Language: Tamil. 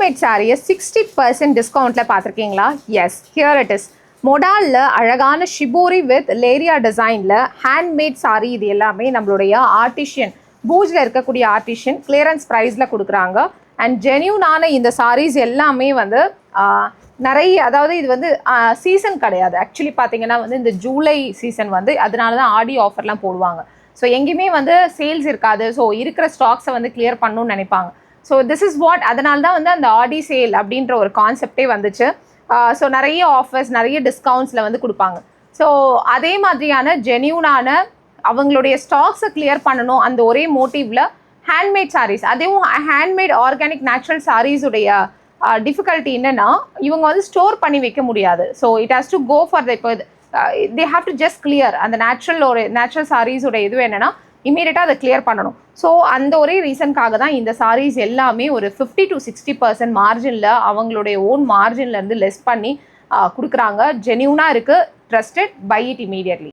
ஹேண்ட்மேட் சாரியை 60% டிஸ்கவுண்ட்டில் பார்த்துருக்கீங்களா? Yes, here it is. மொடாலில் அழகான ஷிபோரி வித் லேரியா டிசைனில் ஹேண்ட்மேட் சாரி. இது எல்லாமே நம்மளுடைய ஆர்டிஷியன், பூஜில் இருக்கக்கூடிய ஆர்டிஷியன் கிளியரன்ஸ் ப்ரைஸில் கொடுக்குறாங்க. அண்ட் ஜென்யூனான இந்த சாரீஸ் எல்லாமே வந்து நிறைய, அதாவது இது வந்து சீசன் கிடையாது. ஆக்சுவலி பார்த்தீங்கன்னா வந்து இந்த ஜூலை சீசன் வந்து அதனால தான் ஆடி ஆஃபர்லாம் போடுவாங்க. ஸோ எங்கேயுமே வந்து சேல்ஸ் இருக்காது. ஸோ இருக்கிற ஸ்டாக்ஸை வந்து கிளியர் பண்ணணும்னு நினைப்பாங்க. ஸோ திஸ் இஸ் வாட், அதனால தான் வந்து அந்த ஆடி சேல் அப்படின்ற ஒரு கான்செப்டே வந்துச்சு. ஸோ நிறைய ஆஃபர்ஸ், நிறைய டிஸ்கவுண்ட்ஸில் வந்து கொடுப்பாங்க. ஸோ அதே மாதிரியான ஜென்யூனான அவங்களுடைய ஸ்டாக்ஸை கிளியர் பண்ணணும் அந்த ஒரே மோட்டிவில் ஹேண்ட்மேட் சாரீஸ், அதுவும் ஹேண்ட்மேட் ஆர்கானிக் நேச்சுரல் சாரீஸுடைய டிஃபிகல்ட்டி என்னென்னா இவங்க வந்து ஸ்டோர் பண்ணி வைக்க முடியாது. So it has to go for the, இப்போ they have to just clear அந்த நேச்சுரல் சாரீஸோட இது என்னென்னா இமீடியட்டாக அதை கிளியர் பண்ணணும். ஸோ அந்த ஒரே ரீசனுக்காக தான் இந்த சாரீஸ் எல்லாமே ஒரு 50 to 60% மார்ஜினில் அவங்களுடைய ஓன் மார்ஜின்லேருந்து லெஸ் பண்ணி கொடுக்குறாங்க. ஜென்யூனாக இருக்குது, ட்ரஸ்டட், பை இட் இமீடியட்லி.